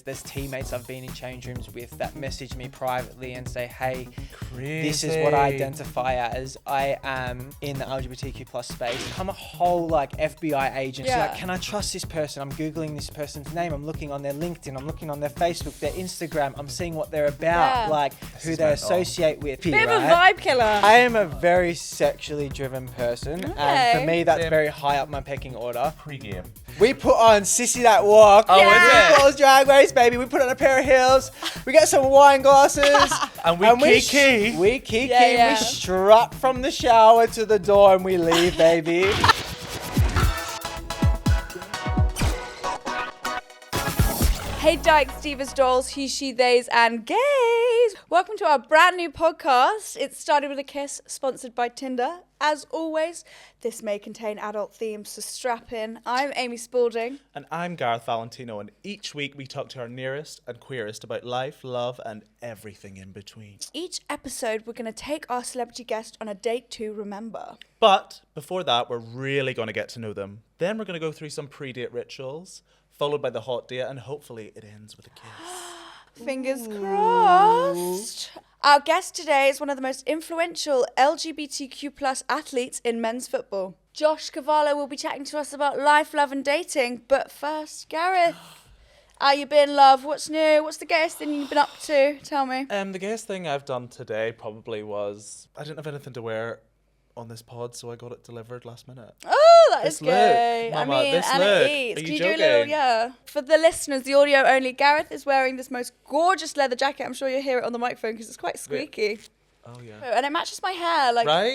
there's teammates I've been in change rooms with that message me privately and say, hey, Crazy. this is what I identify as. I am in the LGBTQ plus space. I'm a whole like FBI agent. So like, can I trust this person? I'm Googling this person's name. I'm looking on their LinkedIn. I'm looking on their Facebook, their Instagram. I'm seeing what they're about, like who they associate with. Bit of a vibe killer. I am a very sexually driven person. And for me, that's very high up my pecking order. Pre-game. We put on Sissy That Walk. Oh, is it? Girls Drag Race, baby. We put on a pair of heels. We get some wine glasses. and we kiki. We strut from the shower to the door and we leave, baby. Hey dykes, divas, dolls, he, she, theys, and gays. Welcome to our brand new podcast. It started with a kiss, sponsored by Tinder. As always, this may contain adult themes, so strap in. I'm Amy Spalding. And I'm Gareth Valentino, and each week we talk to our nearest and queerest about life, love, and everything in between. Each episode, we're going to take our celebrity guest on a date to remember. But before that, we're really going to get to know them. Then we're going to go through some pre-date rituals, followed by the hot date, and hopefully it ends with a kiss. Fingers crossed. Our guest today is one of the most influential LGBTQ plus athletes in men's football. Josh Cavallo will be chatting to us about life, love and dating. But first, Gareth, how you been, love? What's new? What's the gayest thing you've been up to? Tell me. The gayest thing I've done today probably was, I didn't have anything to wear on this pod, so I got it delivered last minute. Oh, that is This gay. look, Mama, I mean, this and look. it eats. Are Can you you do a little, joking? For the listeners, the audio only, Gareth is wearing this most gorgeous leather jacket. I'm sure you'll hear it on the microphone because it's quite squeaky. Oh, yeah. And it matches my hair, like, Right?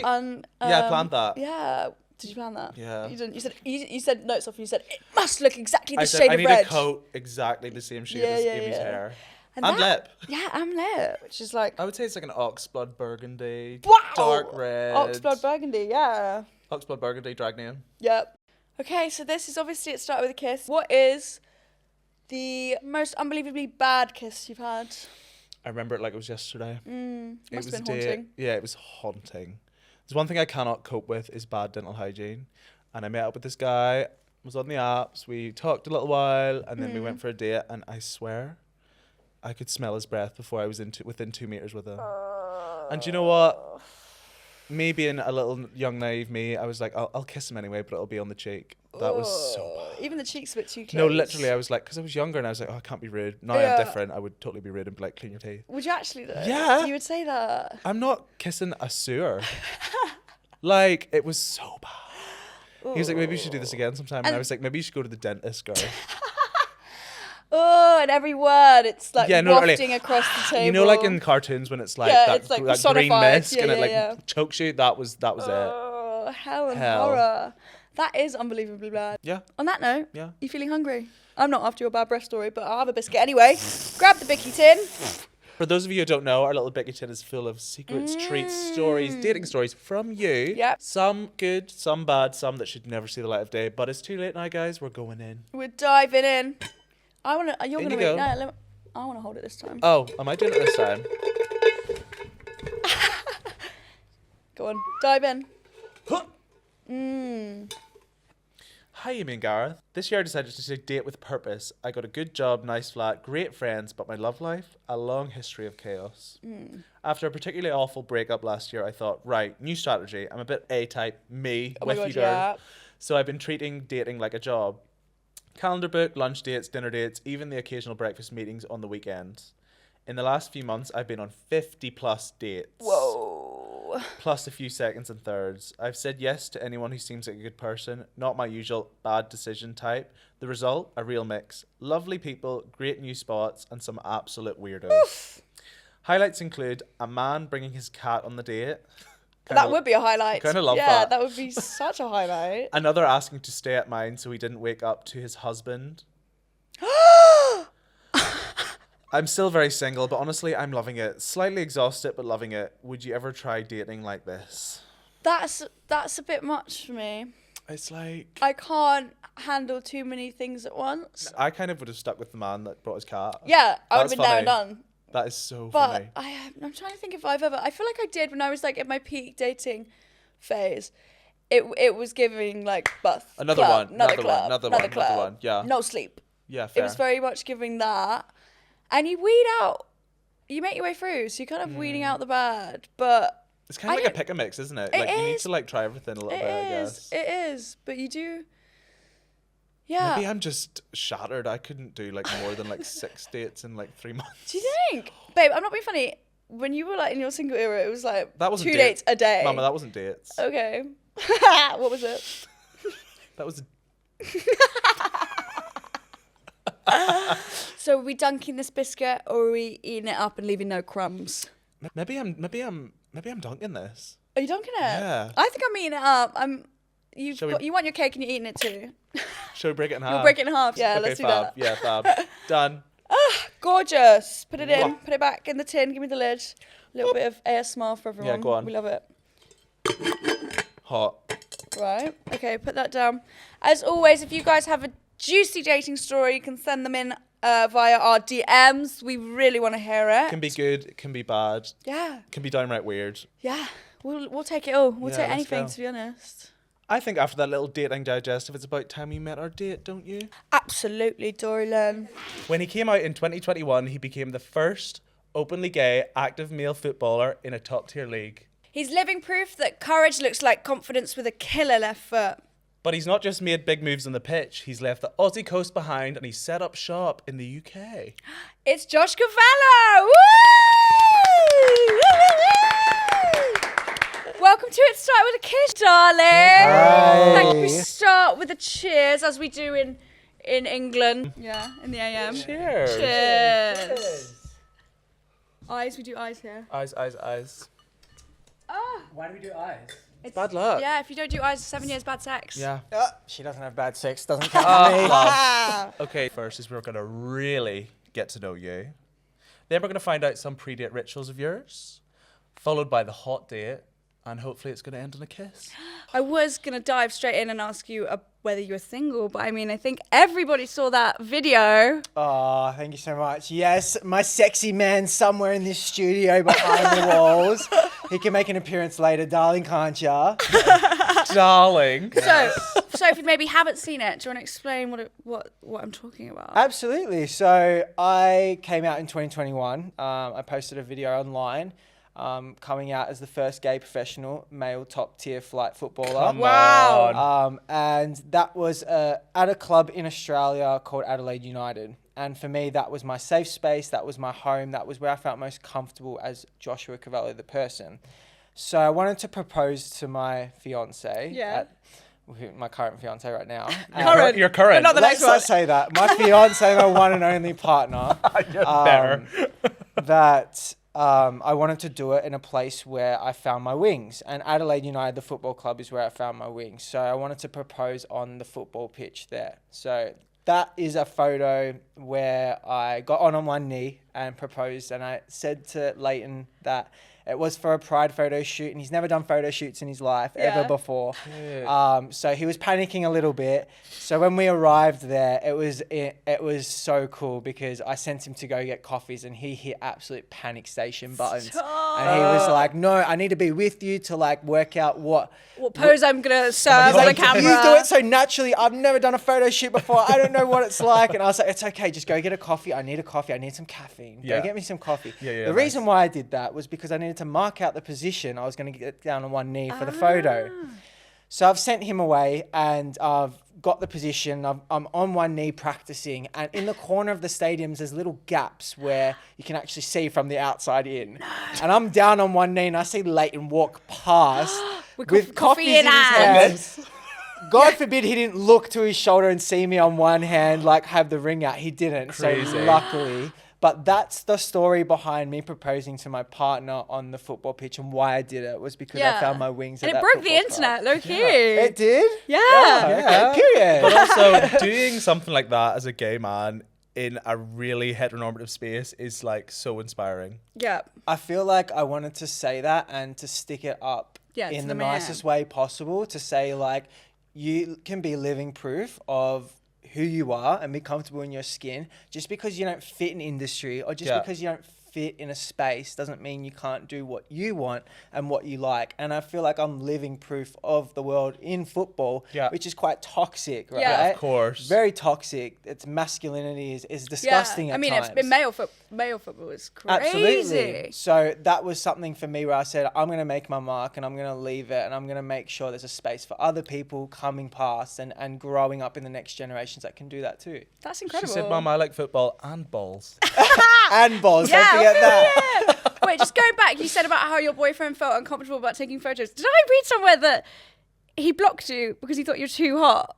Yeah, I planned that. Yeah. Did you plan that? Yeah. You didn't. You said notes off. You said it must look exactly the I said, shade I of need red. a coat exactly the same shade as Amy's hair. And I'm lip. Yeah, I'm lip, which is like I would say it's like an oxblood burgundy. wow, Dark red. oxblood burgundy. Yeah. Oxblood burgundy, drag name. Yep. Okay, so this is obviously it started with a kiss. What is the most unbelievably bad kiss you've had? I remember it like it was yesterday. Must have been haunting. Yeah, it was haunting. There's one thing I cannot cope with is bad dental hygiene. And I met up with this guy, was on the apps, we talked a little while, and then we went for a date, and I swear I could smell his breath before I was within 2 meters with him. And do you know what? Me being a little young naive me, I was like, I'll kiss him anyway, but it'll be on the cheek. That was so bad. Even the cheeks a bit too close. No, literally, I was like, because I was younger and I was like, oh, I can't be rude. Now I'm different. I would totally be rude and be like, clean your teeth. Would you actually though? Yeah. You would say that? I'm not kissing a sewer. Like, it was so bad. He was like, maybe you should do this again sometime. And I was like, maybe you should go to the dentist, girl. Oh, and every word, it's like wafting across the table. You know, like in cartoons when it's like it's like that green personified. mist and it like chokes you. That was it. Oh, hell and horror. That is unbelievably bad. Yeah. On that note, Yeah. you feeling hungry? I'm not after your bad breath story, but I'll have a biscuit anyway. Grab the Bicky tin. For those of you who don't know, our little Bicky tin is full of secrets, treats, stories, dating stories from you. Yep. Some good, some bad, some that should never see the light of day. But it's too late now, guys. We're going in. We're diving in. I want to. You're In gonna you read. go. No, I want to hold it this time. Oh, am I doing it this time? Go on, dive in. Hi, Amy and Gareth. This year I decided to take a date with purpose. I got a good job, nice flat, great friends, but my love life, a long history of chaos. After a particularly awful breakup last year, I thought, right, new strategy. I'm a bit A-type, me, Oh my with God, you, girl. yeah. So I've been treating dating like a job. Calendar book, lunch dates, dinner dates, even the occasional breakfast meetings on the weekends. In the last few months, I've been on 50 plus dates. Whoa. Plus a few seconds and thirds. I've said yes to anyone who seems like a good person, not my usual bad decision type. The result, a real mix. Lovely people, great new spots, and some absolute weirdos. Oof. Highlights include a man bringing his cat on the date. That would be a highlight. Kind of love that. Yeah, that would be such a highlight. Another asking to stay at mine so he didn't wake up to his husband. I'm still very single, but honestly, I'm loving it. Slightly exhausted, but loving it. Would you ever try dating like this? That's a bit much for me. It's like... I can't handle too many things at once. I kind of would have stuck with the man that brought his cat. Yeah, I would have That's been there and funny. done. That is so But funny. I'm trying to think if I've ever... I feel like I did when I was like at my peak dating phase. It was giving like Another one. Yeah. no sleep. Yeah, It fair. was very much giving that. And you weed out, you make your way through, so you're kind of weeding out the bad, but... It's kind of like a pick and mix, isn't it? Like, you need to, like, try everything a little bit, I guess. It is, but you do... Yeah. Maybe I'm just shattered. I couldn't do, like, more than, like, 6 dates in, like, 3 months. Do you think? Babe, I'm not being funny. When you were, like, in your single era, it was, like, That wasn't 2 dates a day. Mama, that wasn't dates. Okay. What was it? That was... So are we dunking this biscuit, or are we eating it up and leaving no crumbs? Maybe I'm dunking this. Are you dunking it? Yeah. I think I'm eating it up. Shall we- You want your cake and you're eating it too. Shall we break it in half? You'll break it in half. Yeah, Okay, let's do fab. that. Yeah, fab. Done. Gorgeous. Put it in. Mwah. Put it back in the tin. Give me the lid. A little bit of ASMR for everyone. Yeah, go on. We love it. Hot. Right. Okay, put that down. As always, if you guys have a juicy dating story, you can send them in via our DMs. We really want to hear it. Can be good, it can be bad, Yeah. can be downright weird. Yeah. We'll take it all. We'll Yeah, take let's anything, go. to be honest. I think after that little dating digestive, it's about time we met our date, don't you? Absolutely, Dorylan. When he came out in 2021, he became the first openly gay active male footballer in a top tier league. He's living proof that courage looks like confidence with a killer left foot. But he's not just made big moves on the pitch, he's left the Aussie coast behind and he's set up shop in the UK. It's Josh Cavallo! Woo! Welcome to It Start With a Kiss, darling. Hi. Thank you. We start with a cheers, as we do in England. Yeah, in the AM. Cheers. Cheers. Eyes, we do eyes here. Eyes, eyes, eyes. Ah, Why do we do eyes? it's Bad luck. Yeah, if you don't do eyes, 7 years bad sex. Yeah. She doesn't have bad sex. Doesn't count for me. Okay, first is we're going to really get to know you. Then we're going to find out some pre-date rituals of yours, followed by the hot date, and hopefully it's going to end on a kiss. I was going to dive straight in and ask you whether you were single, but I mean, I think everybody saw that video. Oh, thank you so much. Yes, my sexy man somewhere in this studio behind the walls. He can make an appearance later, darling, can't ya? Darling. So if you maybe haven't seen it, do you want to explain what I'm talking about? Absolutely. So I came out in 2021. I posted a video online coming out as the first gay professional male top tier flight footballer. Come Wow. on. And that was at a club in Australia called Adelaide United. And for me, that was my safe space. That was my home. That was where I felt most comfortable as Joshua Cavallo, the person. So I wanted to propose to my fiancé. Yeah. My current fiancé right now. Current. You're current. But not the Let's next not one. say that. My fiancé, my one and only partner. Better. That I wanted to do it in a place where I found my wings. And Adelaide United, the football club, is where I found my wings. So I wanted to propose on the football pitch there. So that is a photo where I got on one knee and proposed. And I said to Leighton that it was for a Pride photo shoot, and he's never done photo shoots in his life ever before. So he was panicking a little bit. So when we arrived there, it was so cool because I sent him to go get coffees, and he hit absolute panic station buttons. Stop. And he was like, "No, I need to be with you to like work out what pose I'm gonna serve He's on the like, camera." "You do it so naturally. I've never done a photo shoot before. I don't know what it's like." And I was like, "It's okay. Just go get a coffee. I need a coffee. I need some caffeine. Yeah. Go get me some coffee." Yeah, The reason why I did that was because I needed to mark out the position I was going to get down on one knee for the photo. So I've sent him away, and I've got the position. I'm on one knee practicing, and in the corner of the stadiums, there's little gaps where you can actually see from the outside in. And I'm down on one knee, and I see Leighton walk past with coffee coffees in his hand. hands. God forbid he didn't look to his shoulder and see me on one hand, like have the ring out. He didn't. Crazy. So luckily. But that's the story behind me proposing to my partner on the football pitch, and why I did it was because I found my wings. And at it that broke the football club. internet, low key. It did? Yeah. Yeah, period. But also, doing something like that as a gay man in a really heteronormative space is like so inspiring. Yeah. I feel like I wanted to say that and to stick it up Yeah, to in the the man. nicest way possible, to say like you can be living proof of who you are and be comfortable in your skin just because you don't fit in industry, or just Yeah. because you don't fit in a space doesn't mean you can't do what you want and what you like. And I feel like I'm living proof of the world in football, which is quite toxic, right? Yeah, of course. Very toxic. Its masculinity is disgusting at times. It's been male football is crazy. Absolutely. So that was something for me where I said, I'm going to make my mark and I'm going to leave it and I'm going to make sure there's a space for other people coming past and growing up in the next generations that can do that too. That's incredible. She said, Mum, I like football and balls. And balls, don't forget that. Yeah. Wait, just going back, you said about how your boyfriend felt uncomfortable about taking photos. Did I read somewhere that he blocked you because he thought you're too hot?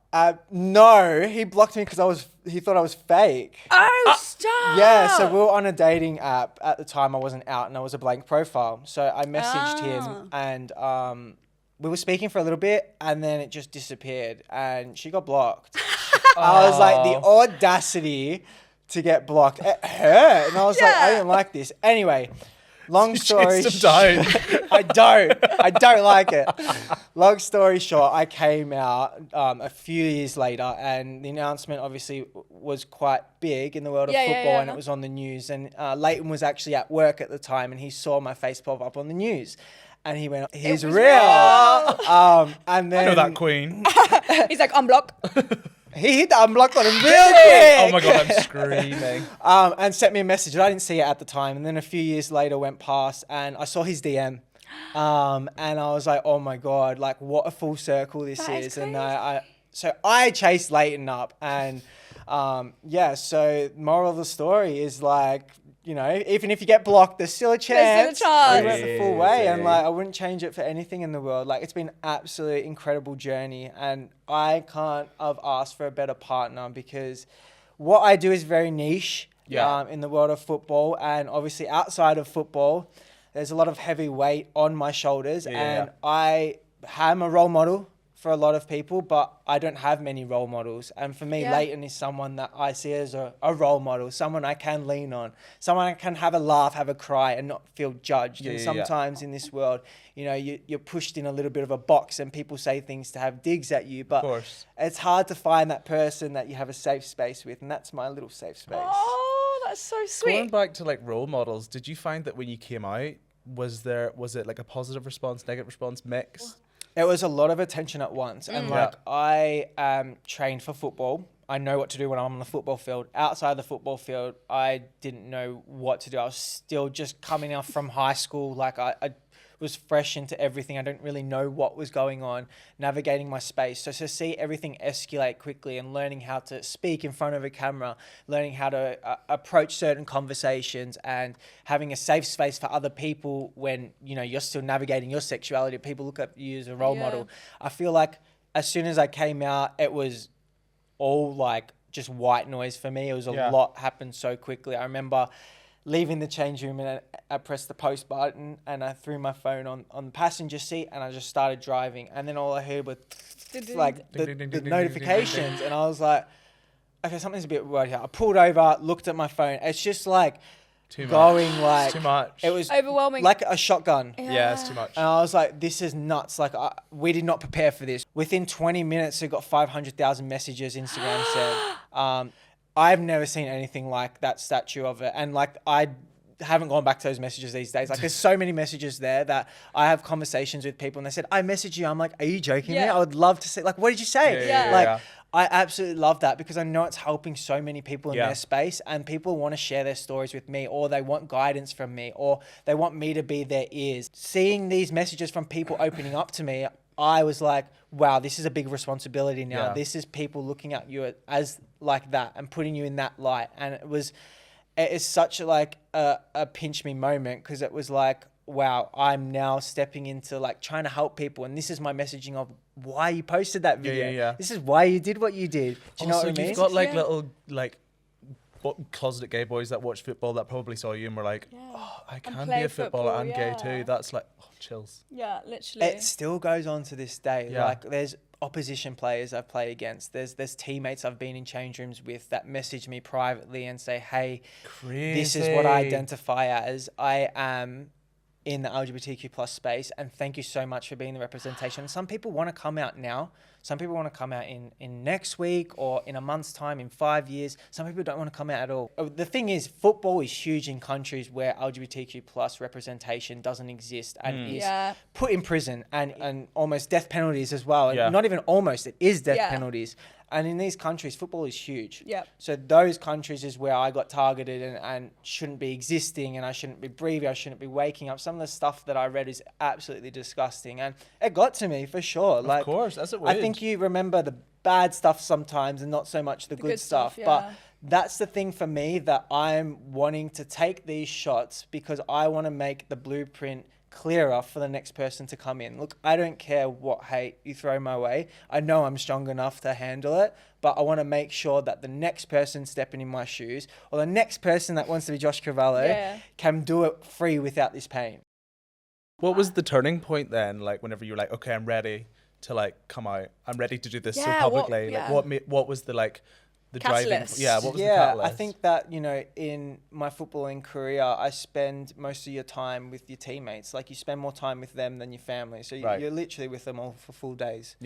No, he blocked me because he thought I was fake. Oh, stop. Yeah, so we were on a dating app at the time. I wasn't out and I was a blank profile. So I messaged him and we were speaking for a little bit and then it just disappeared and she got blocked. I was like, the audacity to get blocked. It hurt. And I was like, I didn't like this. Anyway, long story short, I don't like it. Long story short, I came out a few years later and the announcement obviously was quite big in the world of football and it was on the news. And Leighton was actually at work at the time and he saw my face pop up on the news. And he went, he's real. And then I know that queen. He's like, unblock. He hit the unblock on him real quick. Oh my God, I'm screaming. And sent me a message. I didn't see it at the time. And then a few years later went past and I saw his DM. And I was like, oh my God, like what a full circle this is. And so I chased Leighton up and so moral of the story is like, you know, even if you get blocked, there's still a chance. We went the full way and like I wouldn't change it for anything in the world. Like it's been an absolutely incredible journey and I can't have asked for a better partner because what I do is very niche in the world of football and obviously outside of football, there's a lot of heavy weight on my shoulders and I am a role model for a lot of people, but I don't have many role models. And for me, Leighton is someone that I see as a role model, someone I can lean on, someone I can have a laugh, have a cry and not feel judged. And sometimes in this world, you know, you're pushed in a little bit of a box and people say things to have digs at you, but it's hard to find that person that you have a safe space with. And that's my little safe space. Oh, that's so sweet. Going back to like role models, did you find that when you came out, was it like a positive response, negative response, mixed? It was a lot of attention at once. And like I trained for football. I know what to do when I'm on the football field. Outside the football field, I didn't know what to do. I was still just coming out from high school. Like I was fresh into everything. I didn't really know what was going on, navigating my space. So to see everything escalate quickly and learning how to speak in front of a camera, learning how to approach certain conversations and having a safe space for other people when, you know, you're still navigating your sexuality, people look at you as a role model. I feel like as soon as I came out, it was all like just white noise for me. It was a lot happened so quickly. I remember leaving the change room and I pressed the post button and I threw my phone on the passenger seat and I just started driving and then all I heard was like the notifications and I was like, okay, something's a bit weird here. I pulled over, looked at my phone. It's just like too much. It was overwhelming, like a shotgun. Yeah, it's too much. And I was like, this is nuts. Like we did not prepare for this. Within 20 minutes, we got 500,000 messages. Instagram said. I've never seen anything like that statue of it. And like, I haven't gone back to those messages these days. Like there's so many messages there that I have conversations with people and they said, I messaged you. I'm like, are you joking me? I would love to say, like, what did you say? I absolutely love that because I know it's helping so many people in their space and people want to share their stories with me or they want guidance from me or they want me to be their ears. Seeing these messages from people opening up to me, I was like, wow, this is a big responsibility now. Yeah. This is people looking at you as like that and putting you in that light. And it is such like a pinch me moment because it was like, wow, I'm now stepping into like trying to help people. And this is my messaging of why you posted that video. Yeah. This is why you did what you did. Do you know what I mean? You've got like little like closet gay boys that watch football that probably saw you and were like, oh, I can be a footballer and gay too. That's like, oh, chills. Yeah, literally. It still goes on to this day. Yeah. Like there's opposition players I've played against. There's teammates I've been in change rooms with that message me privately and say, hey, this is what I identify as. I am in the LGBTQ plus space, and thank you so much for being the representation. Some people want to come out now. Some people want to come out in next week or in a month's time, in 5 years. Some people don't want to come out at all. The thing is, football is huge in countries where LGBTQ plus representation doesn't exist and is put in prison and almost death penalties as well. And not even almost, it is death penalties. And in these countries, football is huge. Yep. So those countries is where I got targeted and shouldn't be existing, and I shouldn't be breathing, I shouldn't be waking up. Some of the stuff that I read is absolutely disgusting. And it got to me for sure. Of course, as it would. I think you remember the bad stuff sometimes and not so much the good stuff. But that's the thing for me, that I'm wanting to take these shots because I want to make the blueprint clearer for the next person to come in. Look, I don't care what hate you throw my way. I know I'm strong enough to handle it, but I want to make sure that the next person stepping in my shoes, or the next person that wants to be Josh Cavallo, can do it free without this pain. What was the turning point then? Like whenever you were like, okay, I'm ready to like come out. I'm ready to do this so publicly. What was the like the catalyst. driving? What was the catalyst? I think that, you know, in my footballing career, I spend most of your time with your teammates. Like, you spend more time with them than your family. So you're literally with them all for full days.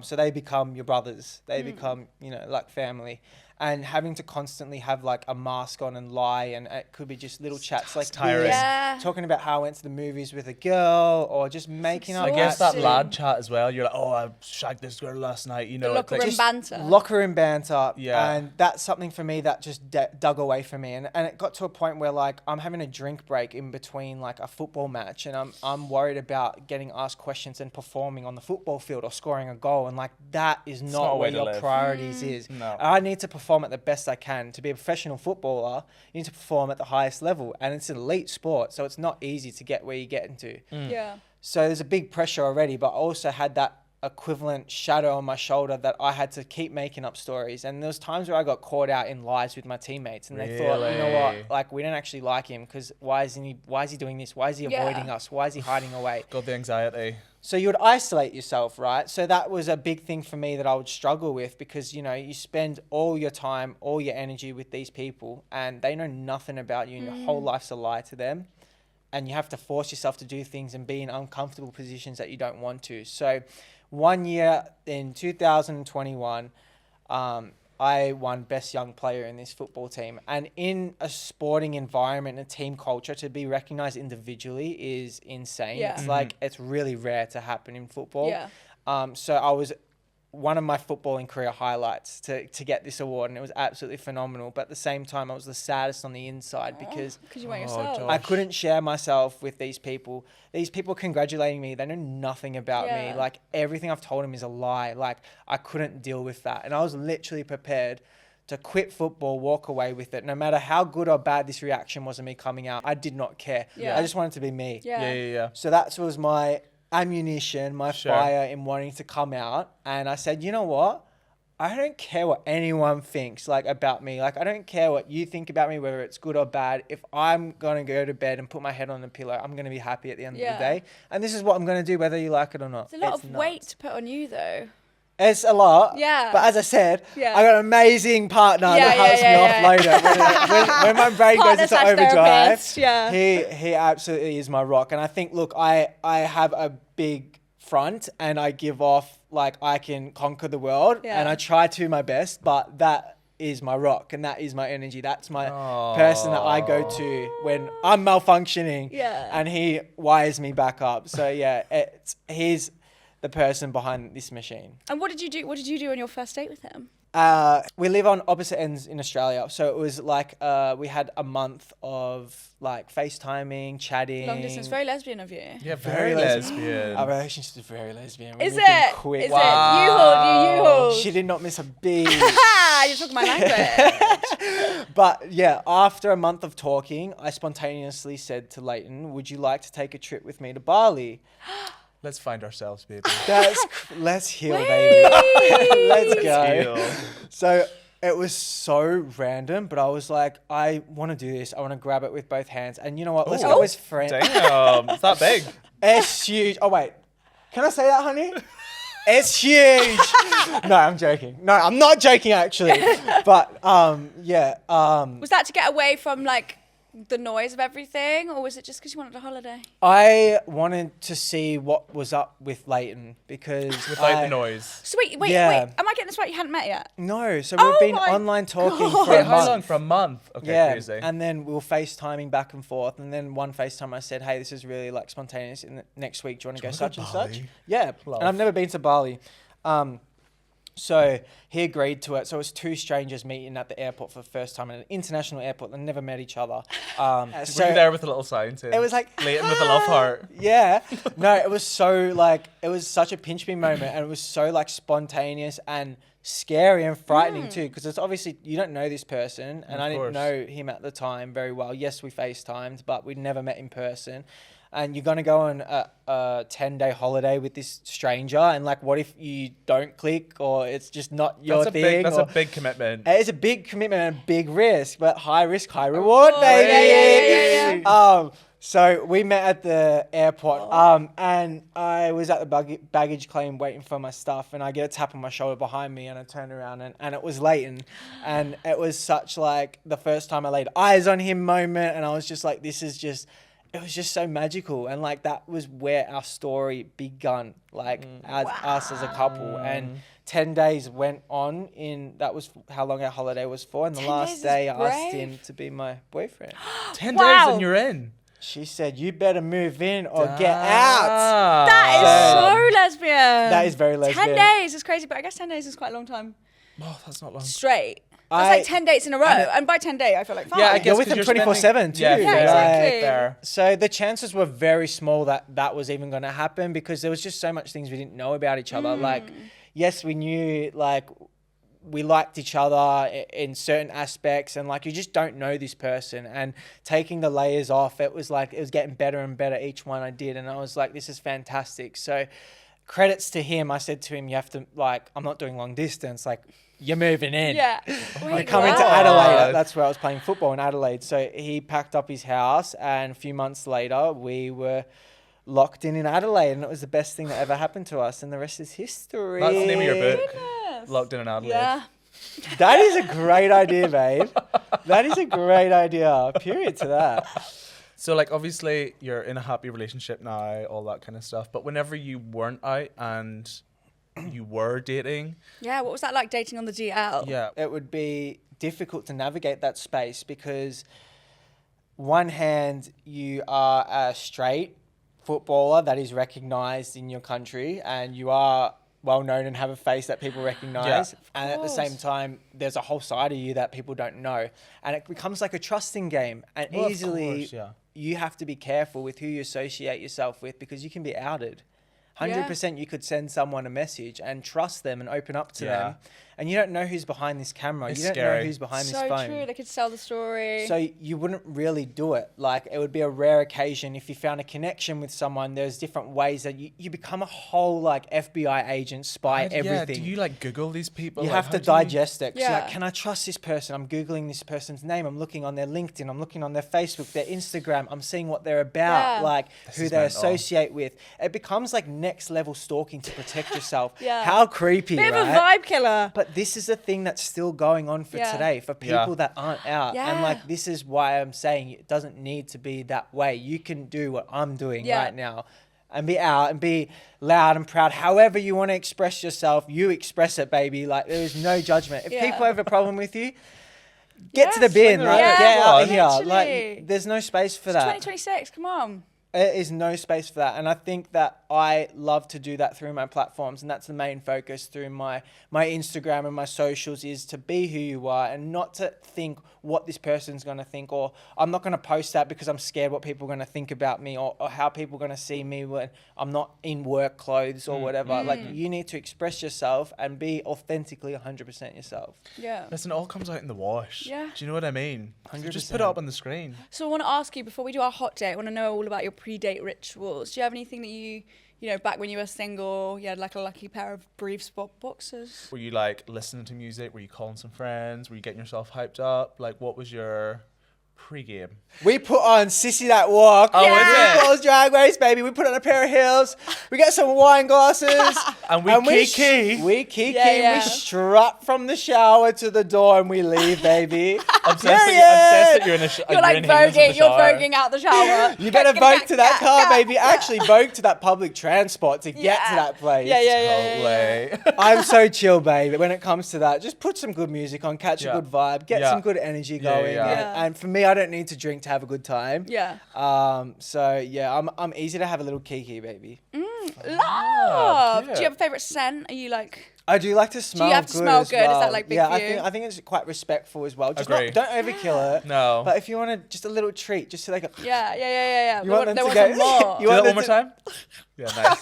So they become your brothers. They become, you know, like family. And having to constantly have like a mask on and lie, and it could be just little chats like tiring. Talking about how I went to the movies with a girl, or just making up. I guess that lad chat as well. You're like, oh, I shagged this girl last night. You know, the locker room banter. Locker room banter. And that's something for me that just dug away from me. And it got to a point where like I'm having a drink break in between like a football match, and I'm worried about getting asked questions and performing on the football field or scoring a goal. And like that is not where your priorities is. No. I need to perform at the best I can. To be a professional footballer, you need to perform at the highest level, and it's an elite sport, so it's not easy to get where you get into. So there's a big pressure already, but I also had that equivalent shadow on my shoulder that I had to keep making up stories. And there was times where I got caught out in lies with my teammates, and they thought, you know what, like, we don't actually like him because why is he doing this? Why is he avoiding us? Why is he hiding away? Got the anxiety. So you would isolate yourself, right? So that was a big thing for me that I would struggle with, because, you know, you spend all your time, all your energy with these people, and they know nothing about you, and your whole life's a lie to them. And you have to force yourself to do things and be in uncomfortable positions that you don't want to. So one year in 2021, I won Best Young Player in this football team. And in a sporting environment, a team culture, to be recognised individually is insane. It's like, it's really rare to happen in football. So I was one of my footballing career highlights to get this award, and it was absolutely phenomenal. But at the same time, I was the saddest on the inside because you weren't yourself. I couldn't share myself with these people. These people congratulating me, they know nothing about me. Like, everything I've told them is a lie. Like, I couldn't deal with that. And I was literally prepared to quit football, walk away with it. No matter how good or bad this reaction was of me coming out, I did not care. I just wanted to be me. So that was my ammunition, my fire in wanting to come out. And I said, you know what? I don't care what anyone thinks like about me. Like, I don't care what you think about me, whether it's good or bad. If I'm going to go to bed and put my head on the pillow, I'm going to be happy at the end of the day. And this is what I'm going to do, whether you like it or not. It's a lot of weight to put on you, though. It's a lot. But as I said, I got an amazing partner that helps me offload it. When my brain goes into overdrive, he absolutely is my rock. And I think, look, I have a big front, and I give off like I can conquer the world, and I try to my best, but that is my rock, and that is my energy. That's my person that I go to when I'm malfunctioning, and he wires me back up. So he's the person behind this machine. And what did you do? What did you do on your first date with him? We live on opposite ends in Australia, so it was like we had a month of like FaceTiming, chatting. Long distance, very lesbian of you. Yeah, very lesbian. Our relationship is very lesbian. Is it? Quick. Is it? You hold. She did not miss a beat. You took my language. But yeah, after a month of talking, I spontaneously said to Leighton, "Would you like to take a trip with me to Bali?" Let's find ourselves, baby. Let's heal, baby. Let's go. So it was so random, but I was like, I want to do this. I want to grab it with both hands. And you know what? Let's go as friends. Damn, it's that big. It's huge. Oh, wait. Can I say that, honey? It's huge. No, I'm joking. No, I'm not joking, actually. But, Was that to get away from, like, the noise of everything, or was it just because you wanted a holiday? I wanted to see what was up with Leighton because Without the noise. So wait. Yeah. Am I getting this right? You hadn't met yet? No, so Oh we've been my online talking God. for Wait, a how month. long? For a month? Okay, Yeah, crazy. and then we were FaceTiming back and forth, and then one FaceTime I said, "Hey, this is really like spontaneous. Next week, do you want to go such and such?" Bali? Yeah, Love. and I've never been to Bali. So he agreed to it. So it was two strangers meeting at the airport for the first time at an international airport. They never met each other. Were you there with a little sign too? It was like Leighton with a love heart. Yeah. No, it was so like, it was such a pinch me moment, and it was so like spontaneous and scary and frightening too, because it's obviously you don't know this person, and Of I didn't course. know him at the time very well. Yes, we FaceTimed, but we'd never met in person. And you're gonna go on a 10-day holiday with this stranger, and like, what if you don't click, or it's just not your thing? That's or, a big commitment. It is a big commitment and a big risk, but high risk, high reward, baby. Yeah. So we met at the airport, and I was at the baggage claim waiting for my stuff, and I get a tap on my shoulder behind me, and I turn around, and it was Leighton, and it was such like the first time I laid eyes on him moment, and I was just like, this is just. It was just so magical, and like that was where our story begun, like as us as a couple. And 10 days went on that was how long our holiday was for, and the 10 last days is day I asked brave. him to be my boyfriend. 10 Wow. days and you're in. She said, "You better move in or get out." That is so lesbian. That is very lesbian. 10 days is crazy, but I guess 10 days is quite a long time Oh, that's not long. straight. That's like 10 dates in a row. And by 10 day, I feel like fine. Yeah, I You're guess with 'cause him you're 24/7 too. Yeah, Yeah, fair, exactly. fair. So the chances were very small that was even going to happen, because there was just so much things we didn't know about each other. Like, yes, we knew like we liked each other in certain aspects, and like you just don't know this person. And taking the layers off, it was like it was getting better and better each one I did, and I was like, this is fantastic. So credits to him. I said to him, you have to, like, I'm not doing long distance, like, you're moving in. Yeah. We're coming to Adelaide. That's where I was playing football, in Adelaide. So he packed up his house, and a few months later, we were locked in Adelaide, and it was the best thing that ever happened to us, and the rest is history. That's the name of your book. Goodness. Locked in Adelaide. Yeah. That is a great idea, babe. That is a great idea. Period to that. So, like, obviously, you're in a happy relationship now, all that kind of stuff. But whenever you weren't out and you were dating, Yeah, what was that like dating on the DL? yeah, It would be difficult to navigate that space, because one hand, you are a straight footballer that is recognised in your country, and you are well known and have a face that people recognise. Yeah. And at the same course. time, there's a whole side of you that people don't know. And it becomes like a trusting game. And Well, of easily course, yeah. you have to be careful with who you associate yourself with, because you can be outed. 100% you could send someone a message and trust them and open up to them. And you don't know who's behind this camera. It's you don't know scary. who's behind this So phone. true. They could sell the story. So you wouldn't really do it. Like, it would be a rare occasion if you found a connection with someone. There's different ways that you become a whole like FBI agent, spy, everything. Yeah, do you like Google these people? You Like, have how to do digest it. 'Cause you're Yeah. like, can I trust this person? I'm Googling this person's name. I'm looking on their LinkedIn. I'm looking on their Facebook, their Instagram. I'm seeing what they're about, Yeah. like This who is they mental. associate with. It becomes like next level stalking to protect yourself. Yeah. How creepy, Bit right? of a vibe killer. But this is the thing that's still going on for Yeah. today, for Yeah. people that aren't out. And Yeah. like, this is why I'm saying it doesn't need to be that way. You can do what I'm doing Yeah. right now and be out and be loud and proud. However you want to express yourself, you express it, baby. Like, there is no judgment. If Yeah. people have a problem with you, get to the Yes, bin, swing right? around. Get out of Yeah, here. literally. Like, there's no space for It's that. 2026. Come on. There is no space for that. And I think that I love to do that through my platforms. And that's the main focus through my Instagram and my socials, is to be who you are and not to think what this person's going to think, or I'm not going to post that because I'm scared what people are going to think about me, or how people are going to see me when I'm not in work clothes or whatever. Like, you need to express yourself and be authentically 100% yourself. Yeah. Listen, it all comes out in the wash. Yeah. Do you know what I mean? So just 100%. put it up on the screen. So I want to ask you, before we do our hot date, I want to know all about your pre-date rituals. Do you have anything that you know, back when you were single, you had like a lucky pair of briefs boxers? Were you like listening to music? Were you calling some friends? Were you getting yourself hyped up? Like, what was your pre-game? We put on Sissy That Walk. Oh, Yeah. is it? RuPaul's Drag Race, baby. We put on a pair of heels. We got some wine glasses. And we kiki. We kiki. Yeah. We strut from the shower to the door and we leave, baby. Obsessed that you're in a You're like voguing. You're voguing out the shower. You better vogue to that car, baby. Actually, vogue to that public transport to get to that place. Yeah. I'm so chill, babe. When it comes to that, just put some good music on, catch a good vibe, get some good energy going. And for me, I don't need to drink to have a good time. Yeah. So yeah, I'm easy to have a little kiki, baby. Love. Do you have a favorite scent? Are you like? I do like to smell good. Do you have to smell good? Well. Is that like big for you? I think it's quite respectful as well. Just Agree. don't overkill it. No. But if you want just a little treat, just so they go. Yeah. You want them to go. Some more. Do that one more time? Yeah, nice.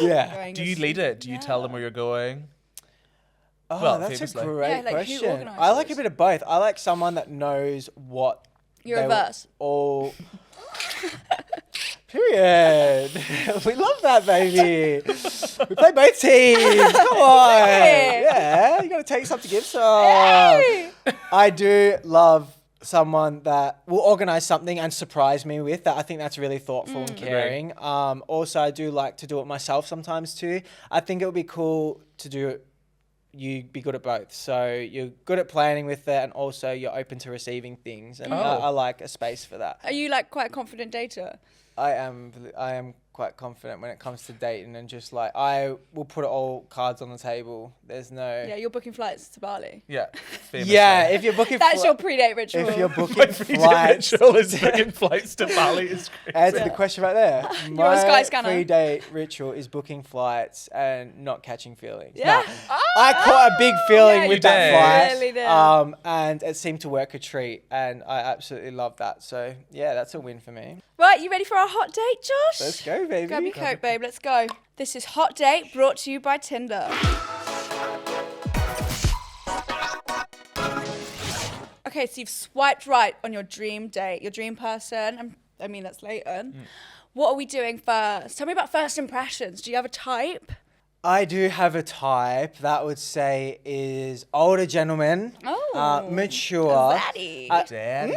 Yeah. Do you lead it? Do you tell them where you're going? Oh, Well, that's famously. a great Who question. organises? I like a bit of both. I like someone that knows what You're they reverse. all. Period. We love that, baby. We play both teams. Come on. Yeah, you got to take some to give some. I do love someone that will organize something and surprise me with that. I think that's really thoughtful and caring. Also, I do like to do it myself sometimes too. I think it would be cool to do it. You be good at both. So you're good at planning with it and also you're open to receiving things. And I like a space for that. Are you like quite a confident dater? I am quite confident when it comes to dating and just like I will put all cards on the table. There's no. Yeah, you're booking flights to Bali. Yeah. Yeah, if you're booking. That's your pre-date ritual. If you're booking My flights. ritual is booking flights to Bali. Is crazy. Answer the question right there. You're a Skyscanner. My pre-date ritual is booking flights and not catching feelings. Yeah. No. I caught a big feeling with that flight. Really did. And it seemed to work a treat, and I absolutely love that. So yeah, that's a win for me. Right, you ready for our hot date, Josh? Let's go, baby. Grab your coat, babe. Let's go. This is Hot Date brought to you by Tinder. Okay, so you've swiped right on your dream date, your dream person. I mean, that's Leighton. What are we doing first? Tell me about first impressions. Do you have a type? I do have a type that would say is older gentleman, mature. Daddy. Daddy.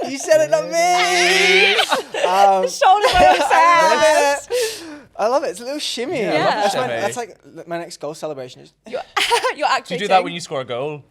You said it, not me. Shoulders by your sides. I love it. It's a little shimmy. Yeah. I love That's, shimmy. that's like my next goal celebration. You're Do acting. you do that when you score a goal?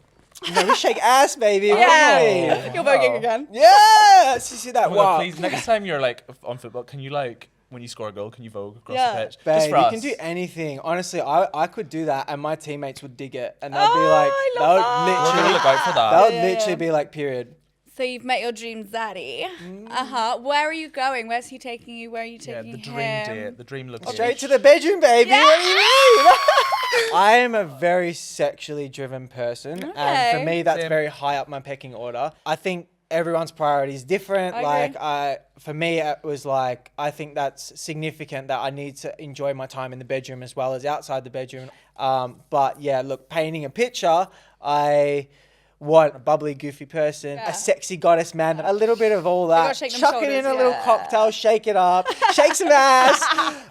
No, we shake ass, baby. Yeah. You're voguing again. Yeah. You see that? Oh my God, Wow. please, next time you're like on football, can you like when you score a goal, can you vogue across Yeah. the pitch? Babe, Just for you us. can do anything. Honestly, I could do that, and my teammates would dig it, and they'll be Oh, like, I they'll love that. We're gonna literally, look out for that. they'll Yeah, literally yeah. be like, period. So you've met your dream daddy. Where are you going? Where's he taking you? Where are you Yeah, taking the dream him? date, the dream location. Straight to the bedroom, baby. Yeah. What do you mean? I am a very sexually driven person, and Okay. for me, that's Same. very high up my pecking order. I think everyone's priority is different. I agree. For me, it was like I think that's significant that I need to enjoy my time in the bedroom as well as outside the bedroom. But yeah, look, painting a picture, I want a bubbly, goofy person, Yeah. a sexy goddess man, a little bit of all gotta that. shake them Chuck it in shoulders, a little yeah. cocktail, shake it up, shake some ass,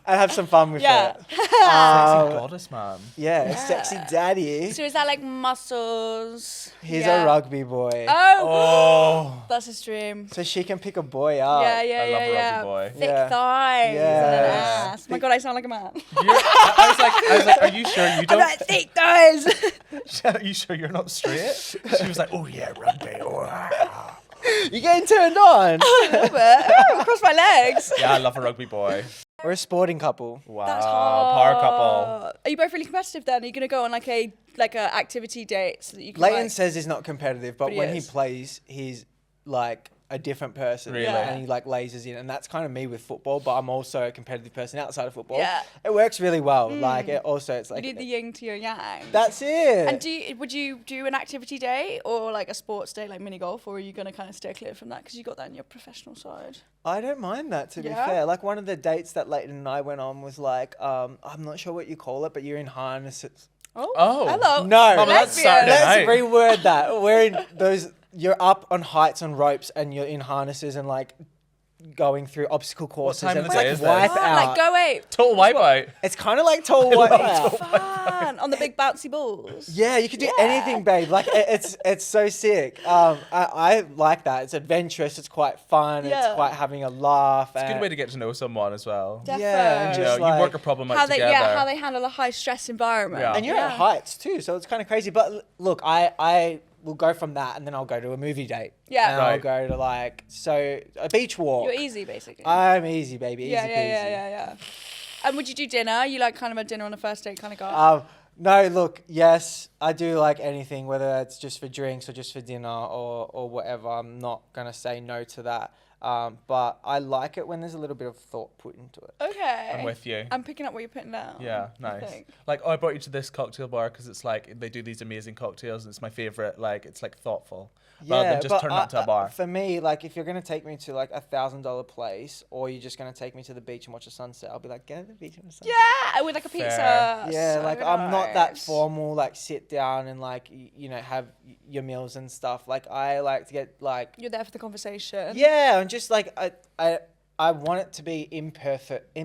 and have some fun with Yeah. it. Sexy goddess, man. Yeah, a sexy daddy. So is that like muscles? He's Yeah. a rugby boy. Oh, That's his dream. So she can pick a boy up. Yeah. I love a rugby boy. Thick Yeah. thighs and an Yeah. ass. My God, I sound like a man. I was like, are you sure you I'm don't? like, thick thighs. Are you sure you're not straight? She was like, oh yeah, rugby. Oh. You getting turned on? A little bit. Cross my legs. Yeah, I love a rugby boy. We're a sporting couple. Wow, That's hot. power couple. Are you both really competitive then? Are you gonna go on like a activity date so that you can Leighton like, says he's not competitive, but But he when he is. plays, he's like a different person. Really? And he like lasers in. And that's kind of me with football, but I'm also a competitive person outside of football. Yeah. It works really well. Like it also, it's you like, do the yin to your yang? that's it. And would you do an activity day or like a sports day like mini golf, or are you gonna kind of stay clear from that because you got that in your professional side? I don't mind that, to be Yeah? fair. Like one of the dates that Leighton and I went on was like, I'm not sure what you call it, but you're in harnesses. Oh, hello. No, Mama, that's lesbian. Saturday let's night. reword that. We're in those. You're up on heights on ropes and you're in harnesses and like going through obstacle courses. time And of it's the day like is this? wipe out. Like go ape. Total wipeout. It's kind of like total wipe out. Fun on the big bouncy balls. Yeah, you can do anything, babe. Like it's so sick. I like that. It's adventurous. It's quite fun. Yeah. It's quite having a laugh. It's a good way to get to know someone as well. Yeah, and Defo. You just know, you like, work a problem out How they together. how they handle a high stress environment. Yeah. and you're at heights too, so it's kind of crazy. But look, I will go from that, and then I'll go to a movie date. Yeah. and I'll Right. go to like a beach walk. You're easy basically. I'm easy, baby. Easy yeah, peasy. yeah. And would you do dinner? You like kind of a dinner on a first date kind of guy? No, look, yes, I do like anything, whether it's just for drinks or just for dinner or whatever. I'm not going to say no to that. But I like it when there's a little bit of thought put into it. Okay. I'm with you. I'm picking up what you're putting down. Yeah, I nice. think. Like, oh, I brought you to this cocktail bar because it's like they do these amazing cocktails and it's my favorite. Like, it's like thoughtful rather than just but turn up to a bar. For me, like, if you're going to take me to like $1,000 place or you're just going to take me to the beach and watch a sunset, I'll be like, get to the beach and watch a sunset. Yeah, with like a pizza. Fair. Yeah, So like I'm not that nice. formal, like sit down and like, you know, have your meals and stuff. Like I like to get like, You're there for the conversation. yeah, and just like, I want it to be imperfect.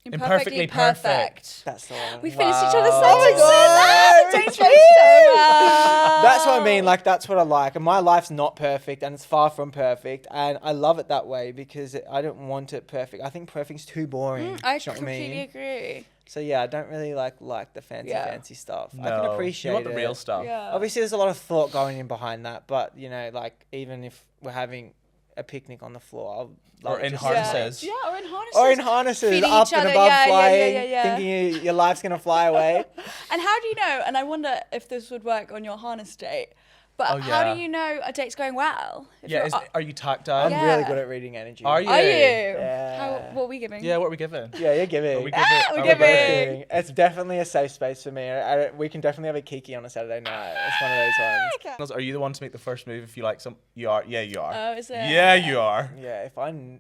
Imperfectly perfect. That's the one. We finished each other's Wow. sentences. Oh my God. Don't you so well. That's what I mean. Like that's what I like. And my life's not perfect, and it's far from perfect. And I love it that way because I don't want it perfect. I think perfect's too boring. I Do you know what completely mean? agree. So yeah, I don't really like the fancy stuff. I can No, appreciate you want the it. real stuff. Yeah. Obviously, there's a lot of thought going in behind that, but you know, like even if we're having a picnic on the floor, I'll love Or it in just- harnesses. Yeah, or in harnesses. Or in harnesses, Feeding up each and other, above yeah, flying, yeah. thinking your life's gonna fly away. And how do you know, and I wonder if this would work on your harness date, but Oh, how yeah. do you know a date's going well? If Yeah, you're- are you tactile? I'm Yeah. really good at reading energy. Are you? Are you? Yeah. What are we giving? Yeah, what are we giving? Yeah, you're giving. Are we giving? we're are we giving. It's definitely a safe space for me. We can definitely have a kiki on a Saturday night. It's one of those ones. Are you the one to make the first move if you like some? You are. Yeah, you are. Oh, is it? Yeah, you are. Yeah,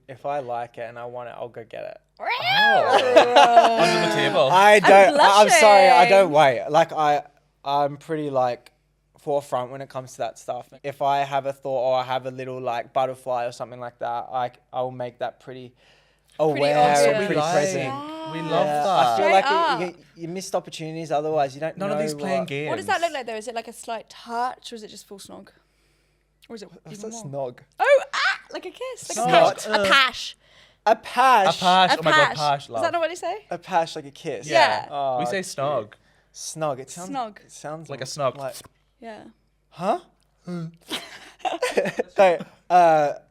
if I like it and I want it, I'll go get it. Under the table. I don't. I'm sorry. I blushing. don't wait. Like I'm pretty like forefront when it comes to that stuff. If I have a thought or I have a little like butterfly or something like that, I'll make that pretty aware obvious. and We pretty like. present. We love Yeah, that. I feel Straight like you missed opportunities otherwise. You don't. None know of these playing what- games. What does that look like though? Is it like a slight touch or is it just full snog? Or is it What's even that more? snog? Oh, like a kiss, like Snot. a pash. A pash. A pash. A Oh my god, pash. pash. Is Love. that not what they say? A pash like a kiss. Yeah. Oh, we say cute. snog. Snog. It sounds. Snog. It sounds Like a snog. Like, Yeah. huh? So,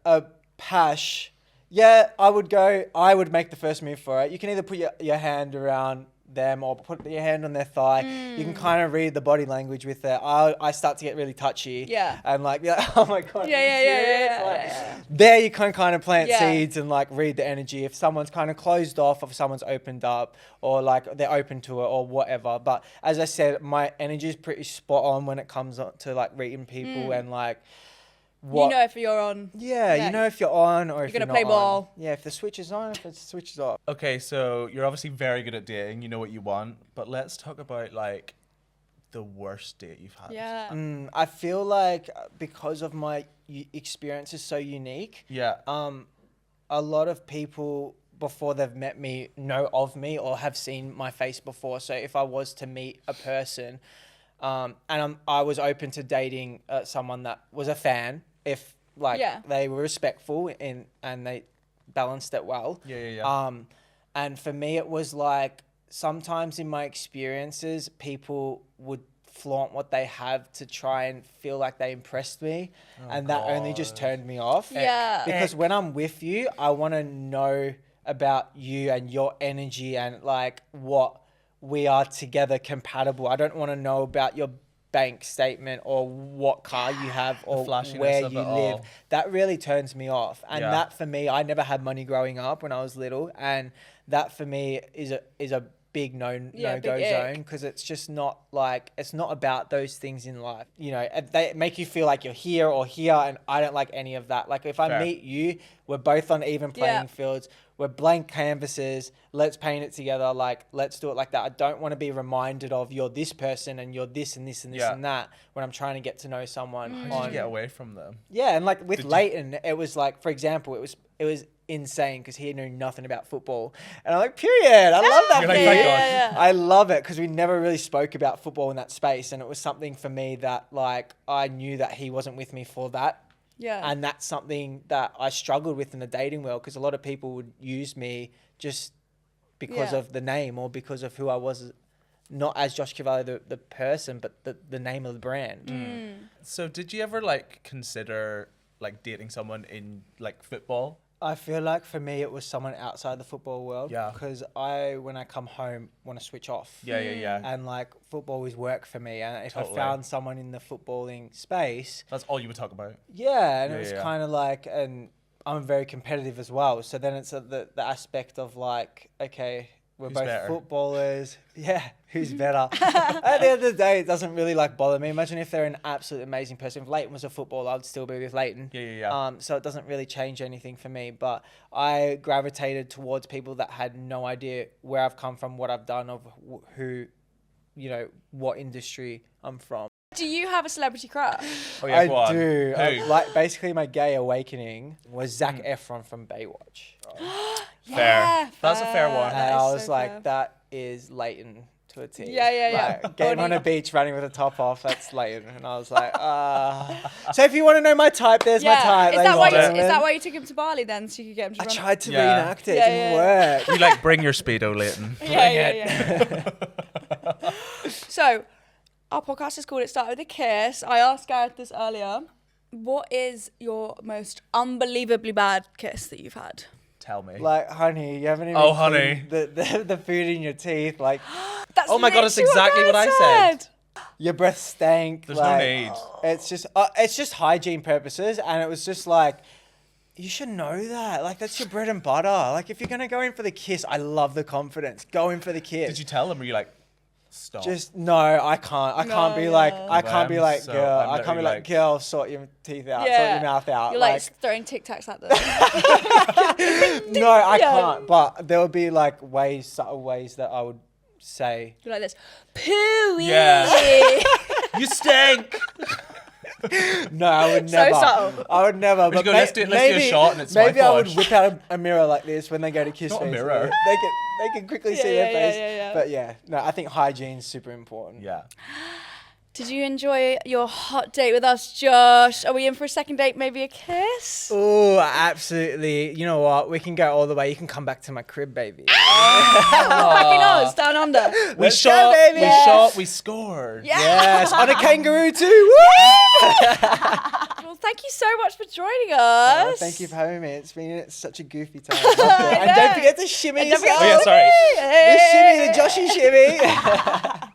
a pash. Yeah, I would make the first move for it. You can either put your hand around them or put your hand on their thigh. You can kind of read the body language with it. I start to get really touchy. Yeah. And like, be like, oh my God. are you Yeah. serious? Like, there you can kind of plant Yeah. seeds and like read the energy. If someone's kind of closed off, if someone's opened up or like they're open to it or whatever. But as I said, my energy is pretty spot on when it comes to like reading people and like, You know if you're on. yeah, Yeah. you know if you're on or if You're you're gonna play not on. ball. Yeah, if the switch is on, if the switch is off. Okay, so you're obviously very good at dating. You know what you want, but let's talk about like the worst date you've had. Yeah. I feel like because of my experience is so unique, Yeah. a lot of people before they've met me know of me or have seen my face before. So if I was to meet a person, and I was open to dating someone that was a fan, if like Yeah. they were respectful and they balanced it well. Yeah. And for me, it was like sometimes in my experiences, people would flaunt what they have to try and feel like they impressed me. And that only just turned me off. Yeah. Because when I'm with you, I want to know about you and your energy and like what we are together compatible. I don't want to know about your bank statement or what car you have or flashiness where of you it live. all. That really turns me off. And Yeah. that for me, I never had money growing up when I was little. And that for me is a big no-go big ick. zone because it's just not like, it's not about those things in life. You know, they make you feel like you're here or here and I don't like any of that. Like if I Fair. meet you, We're both on even playing Yeah. fields. We're blank canvases. Let's paint it together. Like, let's do it like that. I don't want to be reminded of you're this person and you're this and this and this Yeah. and that when I'm trying to get to know someone. How did on, you get away from them? yeah, and like with Did you- Leighton, it was like, for example, it was insane because he knew nothing about football, and I'm like, period. I love that. You're like, for thank you. God. yeah. I love it because we never really spoke about football in that space, and it was something for me that like I knew that he wasn't with me for that. Yeah. And that's something that I struggled with in the dating world because a lot of people would use me just because Yeah. of the name or because of who I was, not as Josh Cavallo, the person, but the name of the brand. So did you ever like consider like dating someone in like football? I feel like for me, it was someone outside the football world. Yeah. Because when I come home, want to switch off. Yeah. And like football is work for me. And if Totally. I found someone in the footballing space, That's all you would talk about. yeah, and Yeah, it was yeah. kind of like, and I'm very competitive as well. So then it's the aspect of like, okay, we're Who's both better? footballers. Yeah, who's better? At the end of the day, it doesn't really like bother me. Imagine if they're an absolute amazing person. If Leighton was a footballer, I'd still be with Leighton. Yeah. So it doesn't really change anything for me. But I gravitated towards people that had no idea where I've come from, what I've done, of who, what industry I'm from. Do you have a celebrity crush? Oh yeah, go I on. do. Who? Like basically, my gay awakening was Zac Efron from Baywatch, Fair. That's a fair one. That and is I was so like, fair. that is Leighton to a T. Yeah. Like, getting on Only- a beach running with a top off, that's Leighton, and I was like, So if you want to know my type, there's my type. Is ladies that why and you, gentlemen. is that why you took him to Bali then, so you could get him to I run? tried to Yeah. reenact it. Yeah, It didn't work. You like bring your speedo, Leighton. Yeah. So, our podcast is called It Started with a Kiss. I asked Gareth this earlier. What is your most unbelievably bad kiss that you've had? Tell me. Like, honey, you haven't even Oh, honey. cleaned the food in your teeth. Like, That's Oh my God, it's literally exactly what I Gareth said. your breath stank. There's no like, need. It's just hygiene purposes, and it was just like, you should know that. Like, that's your bread and butter. Like, if you're gonna go in for the kiss, I love the confidence. Go in for the kiss. Did you tell him? Or were you like, stop? Just no, I can't. I can't be like, I can't be like, So girl. I'm I can't be literally like, like- girl, sort your teeth out, sort Yeah. your mouth out. You're like throwing Tic Tacs at them. no, I Yeah. can't. But there would be like subtle ways that I would say. You're like this. Pooey. Yeah. You stink. No, I would So never. subtle. I would never. We should But go, let's do a shot and it's my maybe I would fault. whip out a mirror like this when they go to kiss Not a face. mirror. They can quickly see Yeah, their yeah, face. yeah. But yeah, no, I think hygiene's super important. Yeah. Did you enjoy your hot date with us, Josh? Are we in for a second date? Maybe a kiss? Oh, absolutely. You know what? We can go all the way. You can come back to my crib, baby. Back in Oz, down under. We Let's go, shot, baby. we Yeah. shot, we scored. Yeah. Yes, on a kangaroo too. Woo! Well, thank you so much for joining us. Oh, thank you for having me. It's been such a goofy time. Loved it. And don't forget to shimmy And don't yourself. forget Oh, yeah, sorry. The shimmy, the Joshy shimmy.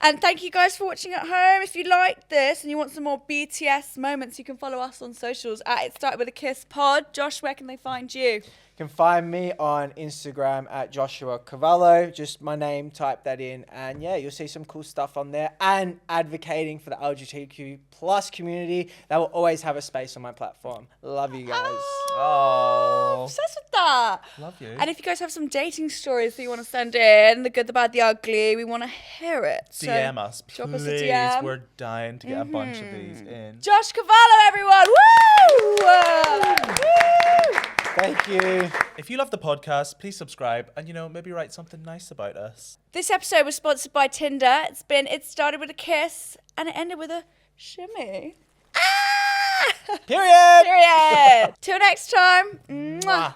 And thank you guys for watching at home. If you liked this and you want some more BTS moments, you can follow us on socials at It Started With a Kiss Pod. Josh, where can they find you? You can find me on Instagram at Joshua Cavallo. Just my name, type that in, and yeah, you'll see some cool stuff on there. And advocating for the LGBTQ plus community, that will always have a space on my platform. Love you guys. Oh. Obsessed with that. Love you. And if you guys have some dating stories that you want to send in, the good, the bad, the ugly, we want to hear it. So DM us, drop us a please. DM. We're dying to get a bunch of these in. Josh Cavallo, everyone! Woo! Woo! Thank you. If you love the podcast, please subscribe and, maybe write something nice about us. This episode was sponsored by Tinder. It started with a kiss and it ended with a shimmy. Period. Period. Till next time. Mwah. Mwah.